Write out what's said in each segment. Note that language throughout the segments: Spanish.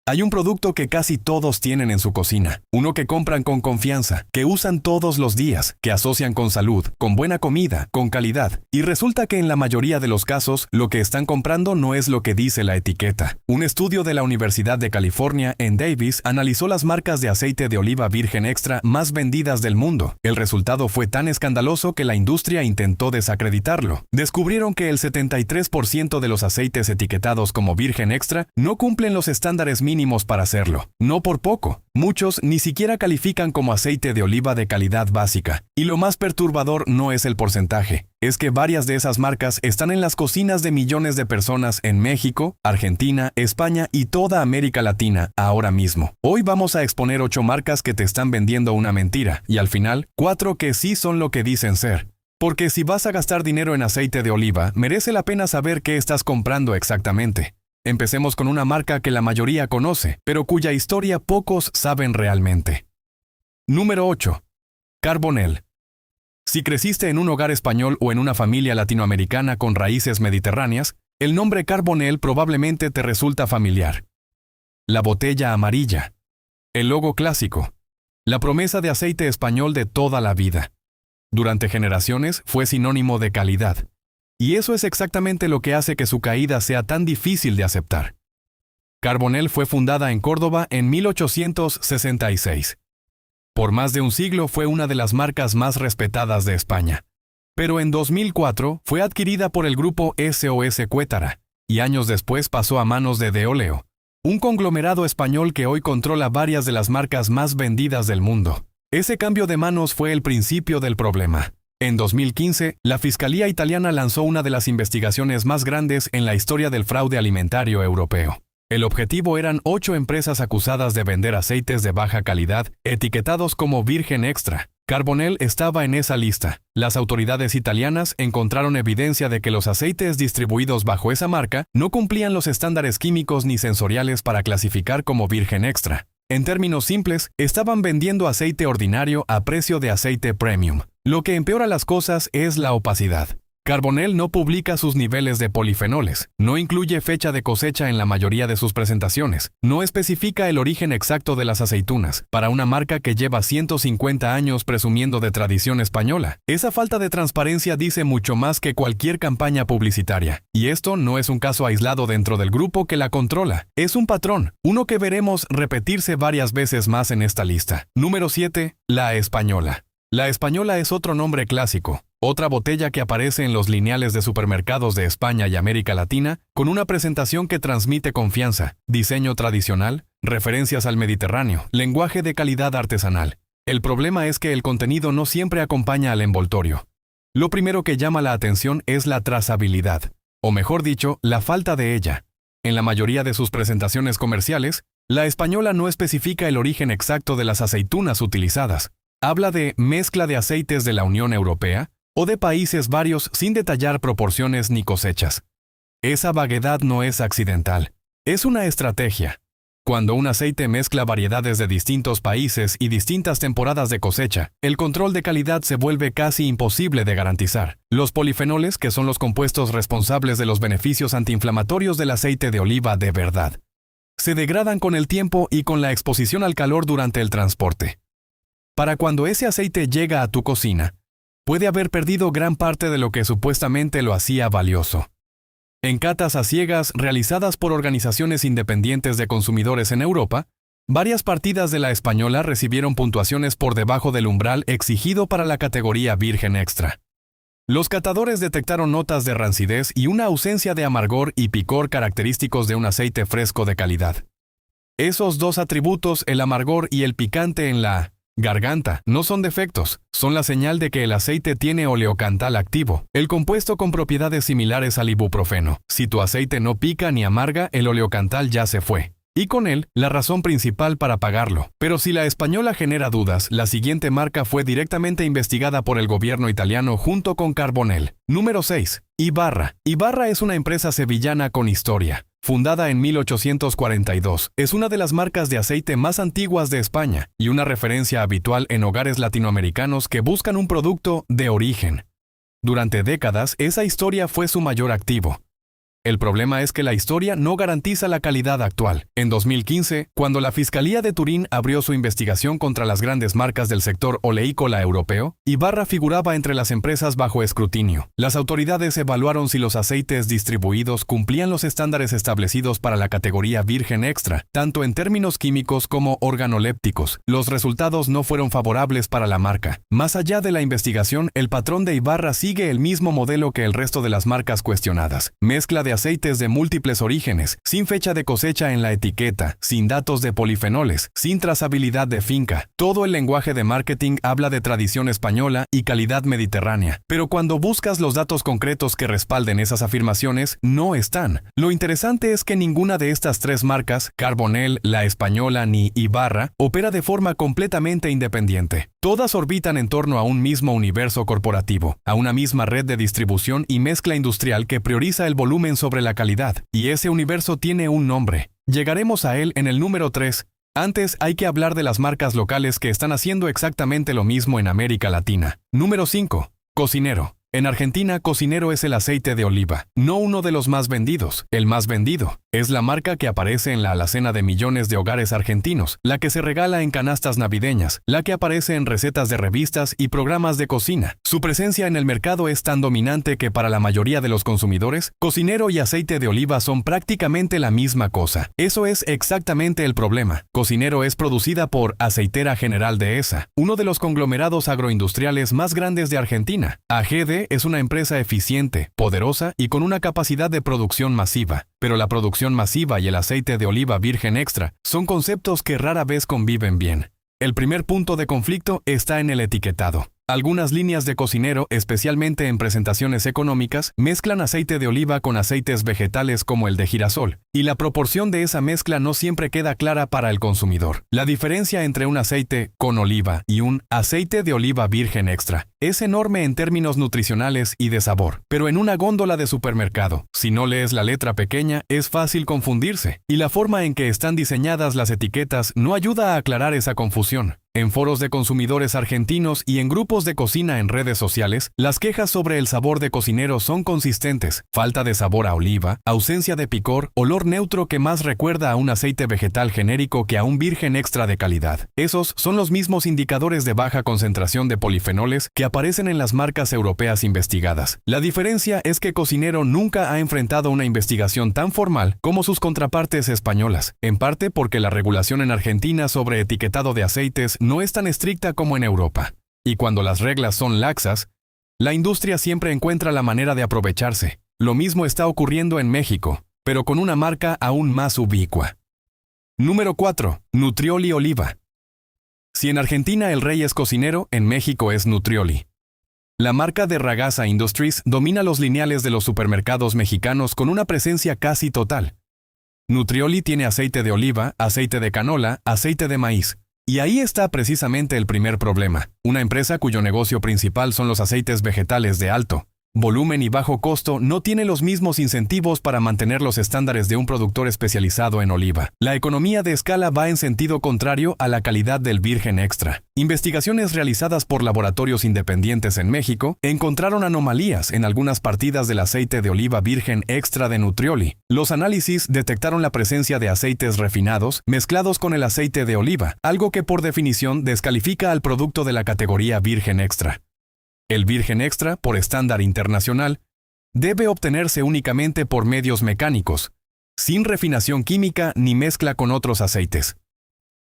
Hay un producto que casi todos tienen en su cocina, uno que compran con confianza, que usan todos los días, que asocian con salud, con buena comida, con calidad. Y resulta que en la mayoría de los casos, lo que están comprando no es lo que dice la etiqueta. Un estudio de la Universidad de California en Davis analizó las marcas de aceite de oliva virgen extra más vendidas del mundo. El resultado fue tan escandaloso que la industria intentó desacreditarlo. Descubrieron que el 73% de los aceites etiquetados como virgen extra no cumplen los estándares mínimos para hacerlo. No por poco. Muchos ni siquiera califican como aceite de oliva de calidad básica. Y lo más perturbador no es el porcentaje. Es que varias de esas marcas están en las cocinas de millones de personas en México, Argentina, España y toda América Latina ahora mismo. Hoy vamos a exponer 8 marcas que te están vendiendo una mentira y al final 4 que sí son lo que dicen ser. Porque si vas a gastar dinero en aceite de oliva, merece la pena saber qué estás comprando exactamente. Empecemos con una marca que la mayoría conoce, pero cuya historia pocos saben realmente. Número 8. Carbonell. Si creciste en un hogar español o en una familia latinoamericana con raíces mediterráneas, el nombre Carbonell probablemente te resulta familiar. La botella amarilla. El logo clásico. La promesa de aceite español de toda la vida. Durante generaciones fue sinónimo de calidad. Y eso es exactamente lo que hace que su caída sea tan difícil de aceptar. Carbonell fue fundada en Córdoba en 1866. Por más de un siglo fue una de las marcas más respetadas de España. Pero en 2004 fue adquirida por el grupo SOS Cuétara, y años después pasó a manos de Deoleo, un conglomerado español que hoy controla varias de las marcas más vendidas del mundo. Ese cambio de manos fue el principio del problema. En 2015, la Fiscalía italiana lanzó una de las investigaciones más grandes en la historia del fraude alimentario europeo. El objetivo eran 8 empresas acusadas de vender aceites de baja calidad, etiquetados como virgen extra. Carbonell estaba en esa lista. Las autoridades italianas encontraron evidencia de que los aceites distribuidos bajo esa marca no cumplían los estándares químicos ni sensoriales para clasificar como virgen extra. En términos simples, estaban vendiendo aceite ordinario a precio de aceite premium. Lo que empeora las cosas es la opacidad. Carbonell no publica sus niveles de polifenoles, no incluye fecha de cosecha en la mayoría de sus presentaciones, no especifica el origen exacto de las aceitunas, para una marca que lleva 150 años presumiendo de tradición española. Esa falta de transparencia dice mucho más que cualquier campaña publicitaria. Y esto no es un caso aislado dentro del grupo que la controla, es un patrón, uno que veremos repetirse varias veces más en esta lista. Número 7. La Española. La Española es otro nombre clásico. Otra botella que aparece en los lineales de supermercados de España y América Latina, con una presentación que transmite confianza, diseño tradicional, referencias al Mediterráneo, lenguaje de calidad artesanal. El problema es que el contenido no siempre acompaña al envoltorio. Lo primero que llama la atención es la trazabilidad, o mejor dicho, la falta de ella. En la mayoría de sus presentaciones comerciales, la Española no especifica el origen exacto de las aceitunas utilizadas. Habla de mezcla de aceites de la Unión Europea, o de países varios sin detallar proporciones ni cosechas. Esa vaguedad no es accidental, es una estrategia. Cuando un aceite mezcla variedades de distintos países y distintas temporadas de cosecha, el control de calidad se vuelve casi imposible de garantizar. Los polifenoles, que son los compuestos responsables de los beneficios antiinflamatorios del aceite de oliva de verdad, se degradan con el tiempo y con la exposición al calor durante el transporte. Para cuando ese aceite llega a tu cocina, puede haber perdido gran parte de lo que supuestamente lo hacía valioso. En catas a ciegas realizadas por organizaciones independientes de consumidores en Europa, varias partidas de la Española recibieron puntuaciones por debajo del umbral exigido para la categoría virgen extra. Los catadores detectaron notas de rancidez y una ausencia de amargor y picor característicos de un aceite fresco de calidad. Esos dos atributos, el amargor y el picante en la garganta, no son defectos, son la señal de que el aceite tiene oleocantal activo, el compuesto con propiedades similares al ibuprofeno. Si tu aceite no pica ni amarga, el oleocantal ya se fue. Y con él, la razón principal para pagarlo. Pero si la Española genera dudas, la siguiente marca fue directamente investigada por el gobierno italiano junto con Carbonell. Número 6. Ibarra. Ibarra es una empresa sevillana con historia. Fundada en 1842, es una de las marcas de aceite más antiguas de España y una referencia habitual en hogares latinoamericanos que buscan un producto de origen. Durante décadas, esa historia fue su mayor activo. El problema es que la historia no garantiza la calidad actual. En 2015, cuando la Fiscalía de Turín abrió su investigación contra las grandes marcas del sector oleícola europeo, Ibarra figuraba entre las empresas bajo escrutinio. Las autoridades evaluaron si los aceites distribuidos cumplían los estándares establecidos para la categoría virgen extra, tanto en términos químicos como organolépticos. Los resultados no fueron favorables para la marca. Más allá de la investigación, el patrón de Ibarra sigue el mismo modelo que el resto de las marcas cuestionadas. Mezcla de aceites de múltiples orígenes, sin fecha de cosecha en la etiqueta, sin datos de polifenoles, sin trazabilidad de finca. Todo el lenguaje de marketing habla de tradición española y calidad mediterránea, pero cuando buscas los datos concretos que respalden esas afirmaciones, no están. Lo interesante es que ninguna de estas tres marcas, Carbonell, La Española ni Ibarra, opera de forma completamente independiente. Todas orbitan en torno a un mismo universo corporativo, a una misma red de distribución y mezcla industrial que prioriza el volumen sobre la calidad, y ese universo tiene un nombre. Llegaremos a él en el número 3. Antes hay que hablar de las marcas locales que están haciendo exactamente lo mismo en América Latina. Número 5. Cocinero. En Argentina, Cocinero es el aceite de oliva, no uno de los más vendidos, el más vendido. Es la marca que aparece en la alacena de millones de hogares argentinos, la que se regala en canastas navideñas, la que aparece en recetas de revistas y programas de cocina. Su presencia en el mercado es tan dominante que para la mayoría de los consumidores, Cocinero y aceite de oliva son prácticamente la misma cosa. Eso es exactamente el problema. Cocinero es producida por Aceitera General Dehesa, uno de los conglomerados agroindustriales más grandes de Argentina. AGD es una empresa eficiente, poderosa y con una capacidad de producción masiva, pero la producción masiva y el aceite de oliva virgen extra son conceptos que rara vez conviven bien. El primer punto de conflicto está en el etiquetado. Algunas líneas de Cocinero, especialmente en presentaciones económicas, mezclan aceite de oliva con aceites vegetales como el de girasol, y la proporción de esa mezcla no siempre queda clara para el consumidor. La diferencia entre un aceite con oliva y un aceite de oliva virgen extra es enorme en términos nutricionales y de sabor, pero en una góndola de supermercado, si no lees la letra pequeña, es fácil confundirse, y la forma en que están diseñadas las etiquetas no ayuda a aclarar esa confusión. En foros de consumidores argentinos y en grupos de cocina en redes sociales, las quejas sobre el sabor de Cocinero son consistentes: falta de sabor a oliva, ausencia de picor, olor neutro que más recuerda a un aceite vegetal genérico que a un virgen extra de calidad. Esos son los mismos indicadores de baja concentración de polifenoles que aparecen en las marcas europeas investigadas. La diferencia es que Cocinero nunca ha enfrentado una investigación tan formal como sus contrapartes españolas, en parte porque la regulación en Argentina sobre etiquetado de aceites no es tan estricta como en Europa. Y cuando las reglas son laxas, la industria siempre encuentra la manera de aprovecharse. Lo mismo está ocurriendo en México, pero con una marca aún más ubicua. Número 4. Nutrioli Oliva. Si en Argentina el rey es Cocinero, en México es Nutrioli. La marca de Ragazza Industries domina los lineales de los supermercados mexicanos con una presencia casi total. Nutrioli tiene aceite de oliva, aceite de canola, aceite de maíz. Y ahí está precisamente el primer problema. Una empresa cuyo negocio principal son los aceites vegetales de alto volumen y bajo costo no tiene los mismos incentivos para mantener los estándares de un productor especializado en oliva. La economía de escala va en sentido contrario a la calidad del virgen extra. Investigaciones realizadas por laboratorios independientes en México encontraron anomalías en algunas partidas del aceite de oliva virgen extra de Nutrioli. Los análisis detectaron la presencia de aceites refinados mezclados con el aceite de oliva, algo que por definición descalifica al producto de la categoría virgen extra. El virgen extra, por estándar internacional, debe obtenerse únicamente por medios mecánicos, sin refinación química ni mezcla con otros aceites.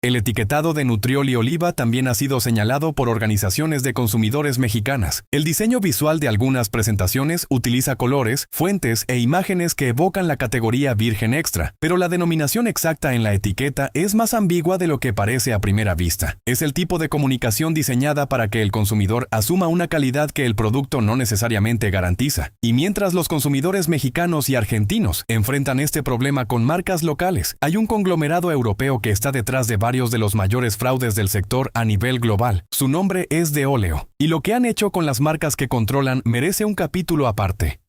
El etiquetado de Nutrioli Oliva también ha sido señalado por organizaciones de consumidores mexicanas. El diseño visual de algunas presentaciones utiliza colores, fuentes e imágenes que evocan la categoría virgen extra, pero la denominación exacta en la etiqueta es más ambigua de lo que parece a primera vista. Es el tipo de comunicación diseñada para que el consumidor asuma una calidad que el producto no necesariamente garantiza. Y mientras los consumidores mexicanos y argentinos enfrentan este problema con marcas locales, hay un conglomerado europeo que está detrás de varios de los mayores fraudes del sector a nivel global. Su nombre es Deoleo, y lo que han hecho con las marcas que controlan merece un capítulo aparte.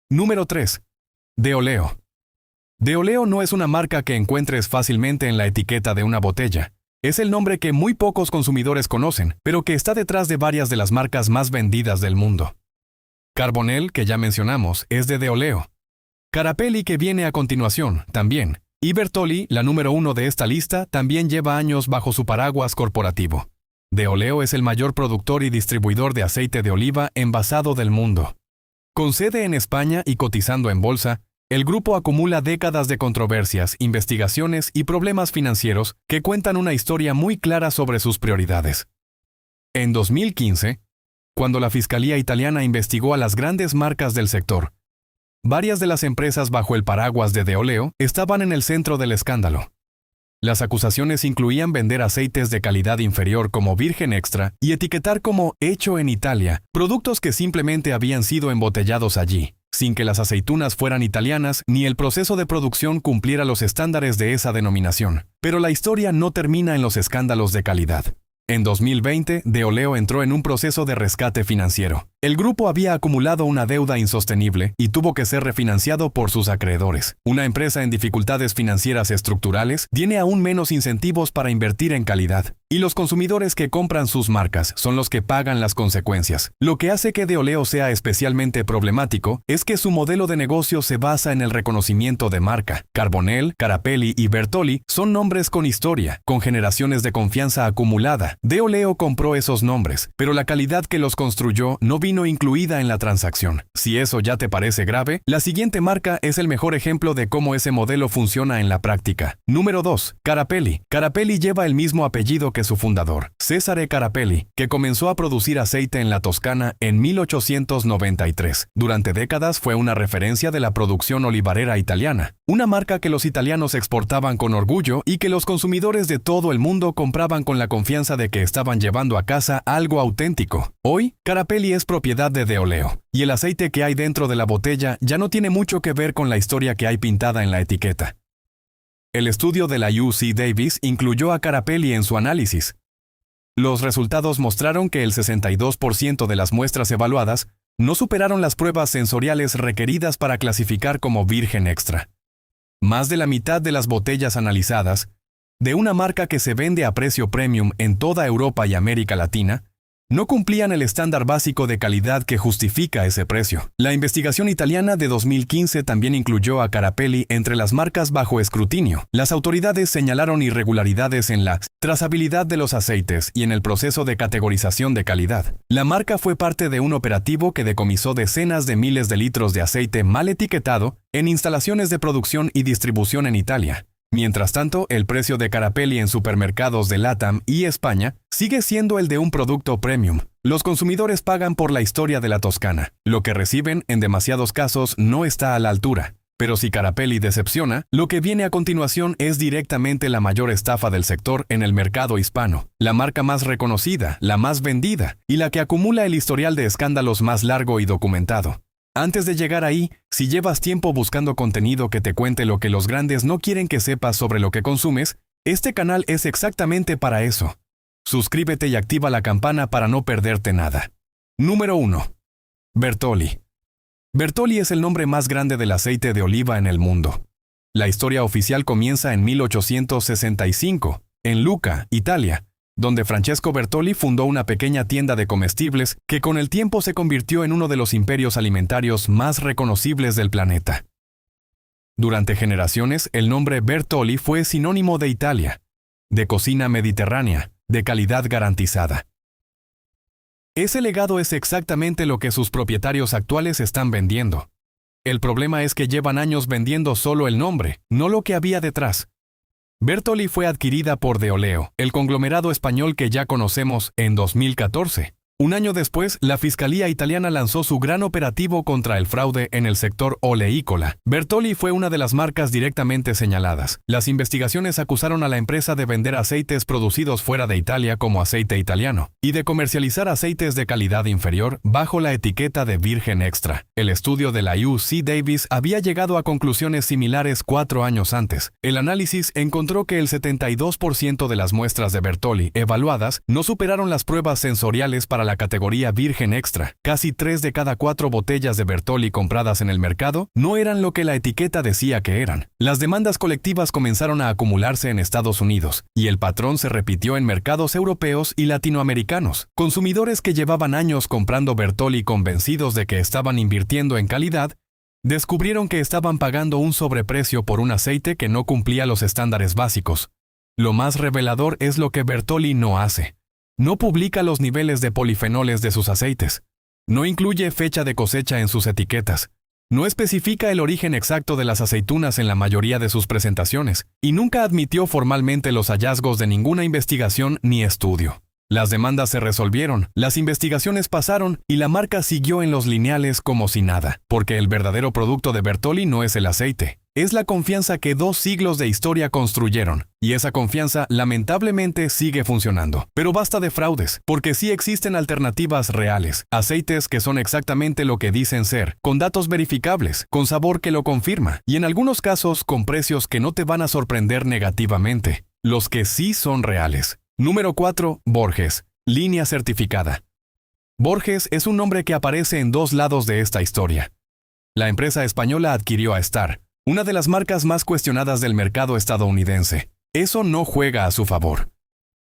Número 3. Deoleo. Deoleo no es una marca que encuentres fácilmente en la etiqueta de una botella. Es el nombre que muy pocos consumidores conocen, pero que está detrás de varias de las marcas más vendidas del mundo. Carbonell, que ya mencionamos, es de Deoleo. Carapelli, que viene a continuación, también. Y Bertolli, la número 1 de esta lista, también lleva años bajo su paraguas corporativo. De Oleo es el mayor productor y distribuidor de aceite de oliva envasado del mundo. Con sede en España y cotizando en bolsa, el grupo acumula décadas de controversias, investigaciones y problemas financieros que cuentan una historia muy clara sobre sus prioridades. En 2015, cuando la Fiscalía italiana investigó a las grandes marcas del sector, varias de las empresas bajo el paraguas de Oleo estaban en el centro del escándalo. Las acusaciones incluían vender aceites de calidad inferior como virgen extra y etiquetar como hecho en Italia productos que simplemente habían sido embotellados allí, sin que las aceitunas fueran italianas ni el proceso de producción cumpliera los estándares de esa denominación. Pero la historia no termina en los escándalos de calidad. En 2020, De Oleo entró en un proceso de rescate financiero. El grupo había acumulado una deuda insostenible y tuvo que ser refinanciado por sus acreedores. Una empresa en dificultades financieras estructurales tiene aún menos incentivos para invertir en calidad, y los consumidores que compran sus marcas son los que pagan las consecuencias. Lo que hace que De Oleo sea especialmente problemático es que su modelo de negocio se basa en el reconocimiento de marca. Carbonell, Carapelli y Bertolli son nombres con historia, con generaciones de confianza acumulada. De Oleo compró esos nombres, pero la calidad que los construyó no vino incluida en la transacción. Si eso ya te parece grave, la siguiente marca es el mejor ejemplo de cómo ese modelo funciona en la práctica. Número 2. Carapelli. Carapelli lleva el mismo apellido que su fundador, Cesare Carapelli, que comenzó a producir aceite en la Toscana en 1893. Durante décadas fue una referencia de la producción olivarera italiana, una marca que los italianos exportaban con orgullo y que los consumidores de todo el mundo compraban con la confianza de que estaban llevando a casa algo auténtico. Hoy, Carapelli es propiedad de Oleo, y el aceite que hay dentro de la botella ya no tiene mucho que ver con la historia que hay pintada en la etiqueta. El estudio de la UC Davis incluyó a Carapelli en su análisis. Los resultados mostraron que el 62% de las muestras evaluadas no superaron las pruebas sensoriales requeridas para clasificar como virgen extra. Más de la mitad de las botellas analizadas, de una marca que se vende a precio premium en toda Europa y América Latina, no cumplían el estándar básico de calidad que justifica ese precio. La investigación italiana de 2015 también incluyó a Carapelli entre las marcas bajo escrutinio. Las autoridades señalaron irregularidades en la trazabilidad de los aceites y en el proceso de categorización de calidad. La marca fue parte de un operativo que decomisó decenas de miles de litros de aceite mal etiquetado en instalaciones de producción y distribución en Italia. Mientras tanto, el precio de Carapelli en supermercados de LATAM y España sigue siendo el de un producto premium. Los consumidores pagan por la historia de la Toscana. Lo que reciben, en demasiados casos, no está a la altura. Pero si Carapelli decepciona, lo que viene a continuación es directamente la mayor estafa del sector en el mercado hispano. La marca más reconocida, la más vendida, y la que acumula el historial de escándalos más largo y documentado. Antes de llegar ahí, si llevas tiempo buscando contenido que te cuente lo que los grandes no quieren que sepas sobre lo que consumes, este canal es exactamente para eso. Suscríbete y activa la campana para no perderte nada. Número 1. Bertolli. Bertolli es el nombre más grande del aceite de oliva en el mundo. La historia oficial comienza en 1865, en Lucca, Italia, donde Francesco Bertolli fundó una pequeña tienda de comestibles que con el tiempo se convirtió en uno de los imperios alimentarios más reconocibles del planeta. Durante generaciones, el nombre Bertolli fue sinónimo de Italia, de cocina mediterránea, de calidad garantizada. Ese legado es exactamente lo que sus propietarios actuales están vendiendo. El problema es que llevan años vendiendo solo el nombre, no lo que había detrás. Bertolli fue adquirida por De Oleo, el conglomerado español que ya conocemos, en 2014. Un año después, la Fiscalía italiana lanzó su gran operativo contra el fraude en el sector oleícola. Bertolli fue una de las marcas directamente señaladas. Las investigaciones acusaron a la empresa de vender aceites producidos fuera de Italia como aceite italiano y de comercializar aceites de calidad inferior bajo la etiqueta de virgen extra. El estudio de la UC Davis había llegado a conclusiones similares 4 años antes. El análisis encontró que el 72% de las muestras de Bertolli evaluadas no superaron las pruebas sensoriales para la categoría virgen extra. Casi 3 de cada 4 botellas de Bertolli compradas en el mercado no eran lo que la etiqueta decía que eran. Las demandas colectivas comenzaron a acumularse en Estados Unidos, y el patrón se repitió en mercados europeos y latinoamericanos. Consumidores que llevaban años comprando Bertolli convencidos de que estaban invirtiendo en calidad, Descubrieron que estaban pagando un sobreprecio por un aceite que no cumplía los estándares básicos. Lo más revelador es lo que Bertolli no hace. No publica los niveles de polifenoles de sus aceites. No incluye fecha de cosecha en sus etiquetas. No especifica el origen exacto de las aceitunas en la mayoría de sus presentaciones, y nunca admitió formalmente los hallazgos de ninguna investigación ni estudio. Las demandas se resolvieron, las investigaciones pasaron y la marca siguió en los lineales como si nada, porque el verdadero producto de Bertolli no es el aceite, es la confianza que 2 siglos de historia construyeron, y esa confianza lamentablemente sigue funcionando. Pero basta de fraudes, porque sí existen alternativas reales, aceites que son exactamente lo que dicen ser, con datos verificables, con sabor que lo confirma, y en algunos casos con precios que no te van a sorprender negativamente, los que sí son reales. Número 4. Borges. Línea certificada. Borges es un nombre que aparece en 2 lados de esta historia. La empresa española adquirió a Star, una de las marcas más cuestionadas del mercado estadounidense. Eso no juega a su favor.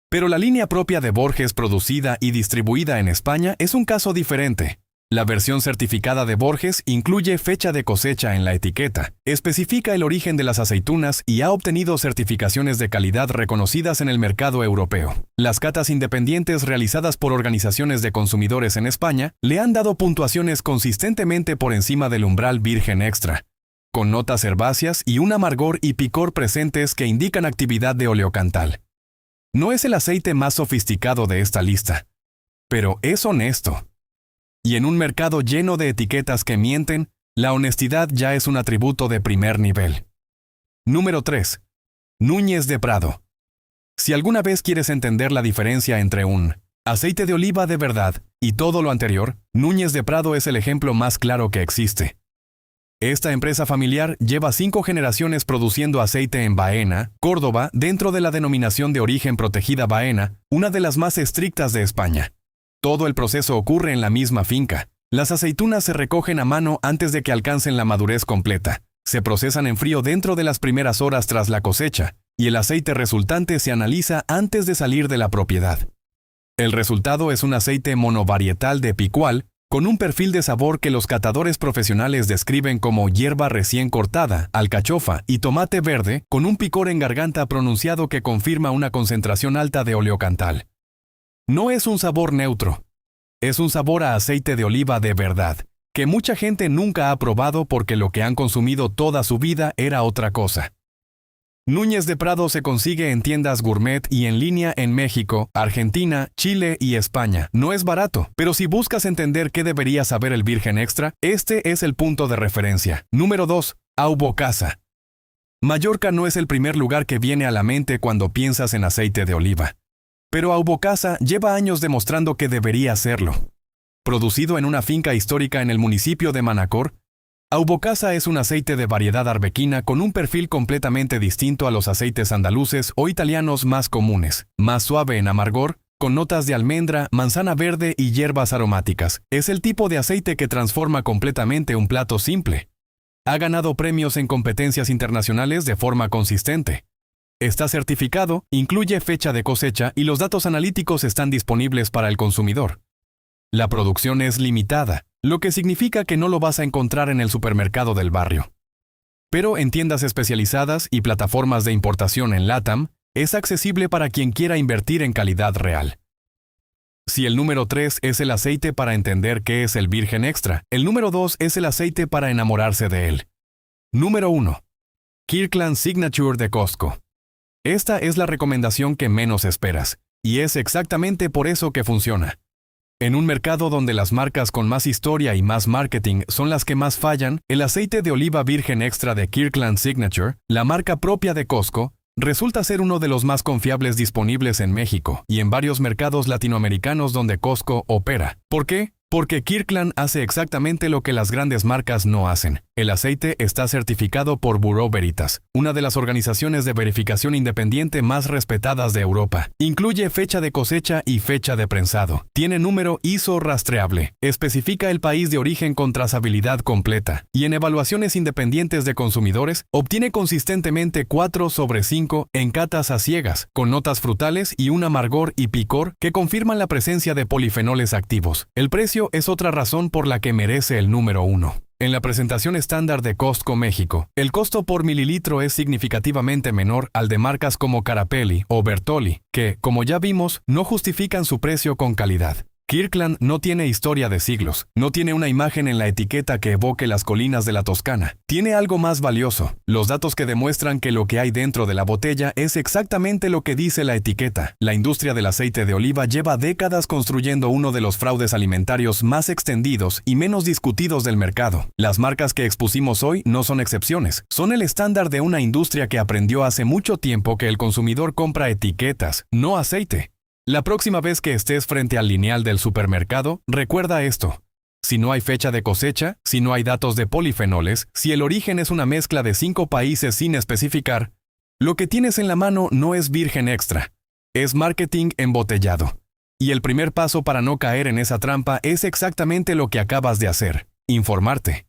Pero la línea propia de Borges producida y distribuida en España es un caso diferente. La versión certificada de Borges incluye fecha de cosecha en la etiqueta, especifica el origen de las aceitunas y ha obtenido certificaciones de calidad reconocidas en el mercado europeo. Las catas independientes realizadas por organizaciones de consumidores en España le han dado puntuaciones consistentemente por encima del umbral virgen extra, con notas herbáceas y un amargor y picor presentes que indican actividad de oleocantal. No es el aceite más sofisticado de esta lista, pero es honesto. Y en un mercado lleno de etiquetas que mienten, la honestidad ya es un atributo de primer nivel. Número 3. Núñez de Prado. Si alguna vez quieres entender la diferencia entre un aceite de oliva de verdad y todo lo anterior, Núñez de Prado es el ejemplo más claro que existe. Esta empresa familiar lleva 5 generaciones produciendo aceite en Baena, Córdoba, dentro de la denominación de origen protegida Baena, una de las más estrictas de España. Todo el proceso ocurre en la misma finca. Las aceitunas se recogen a mano antes de que alcancen la madurez completa. Se procesan en frío dentro de las primeras horas tras la cosecha, y el aceite resultante se analiza antes de salir de la propiedad. El resultado es un aceite monovarietal de picual, con un perfil de sabor que los catadores profesionales describen como hierba recién cortada, alcachofa y tomate verde, con un picor en garganta pronunciado que confirma una concentración alta de oleocantal. No es un sabor neutro. Es un sabor a aceite de oliva de verdad, que mucha gente nunca ha probado porque lo que han consumido toda su vida era otra cosa. Núñez de Prado se consigue en tiendas gourmet y en línea en México, Argentina, Chile y España. No es barato, pero si buscas entender qué debería saber el virgen extra, este es el punto de referencia. Número 2. Aubocasa. Mallorca no es el primer lugar que viene a la mente cuando piensas en aceite de oliva. Pero Aubocasa lleva años demostrando que debería hacerlo. Producido en una finca histórica en el municipio de Manacor, Aubocasa es un aceite de variedad arbequina con un perfil completamente distinto a los aceites andaluces o italianos más comunes, más suave en amargor, con notas de almendra, manzana verde y hierbas aromáticas. Es el tipo de aceite que transforma completamente un plato simple. Ha ganado premios en competencias internacionales de forma consistente. Está certificado, incluye fecha de cosecha y los datos analíticos están disponibles para el consumidor. La producción es limitada, lo que significa que no lo vas a encontrar en el supermercado del barrio. Pero en tiendas especializadas y plataformas de importación en LATAM, es accesible para quien quiera invertir en calidad real. Si el número 3 es el aceite para entender qué es el virgen extra, el número 2 es el aceite para enamorarse de él. Número 1. Kirkland Signature de Costco. Esta es la recomendación que menos esperas, y es exactamente por eso que funciona. En un mercado donde las marcas con más historia y más marketing son las que más fallan, el aceite de oliva virgen extra de Kirkland Signature, la marca propia de Costco, resulta ser uno de los más confiables disponibles en México y en varios mercados latinoamericanos donde Costco opera. ¿Por qué? Porque Kirkland hace exactamente lo que las grandes marcas no hacen. El aceite está certificado por Bureau Veritas, una de las organizaciones de verificación independiente más respetadas de Europa. Incluye fecha de cosecha y fecha de prensado. Tiene número ISO rastreable. Especifica el país de origen con trazabilidad completa. Y en evaluaciones independientes de consumidores, obtiene consistentemente 4/5 en catas a ciegas, con notas frutales y un amargor y picor que confirman la presencia de polifenoles activos. El precio es otra razón por la que merece el número 1. En la presentación estándar de Costco México, el costo por mililitro es significativamente menor al de marcas como Carapelli o Bertolli, que, como ya vimos, no justifican su precio con calidad. Kirkland no tiene historia de siglos, no tiene una imagen en la etiqueta que evoque las colinas de la Toscana. Tiene algo más valioso, los datos que demuestran que lo que hay dentro de la botella es exactamente lo que dice la etiqueta. La industria del aceite de oliva lleva décadas construyendo uno de los fraudes alimentarios más extendidos y menos discutidos del mercado. Las marcas que expusimos hoy no son excepciones, son el estándar de una industria que aprendió hace mucho tiempo que el consumidor compra etiquetas, no aceite. La próxima vez que estés frente al lineal del supermercado, recuerda esto. Si no hay fecha de cosecha, si no hay datos de polifenoles, si el origen es una mezcla de 5 países sin especificar, lo que tienes en la mano no es virgen extra, es marketing embotellado. Y el primer paso para no caer en esa trampa es exactamente lo que acabas de hacer, informarte.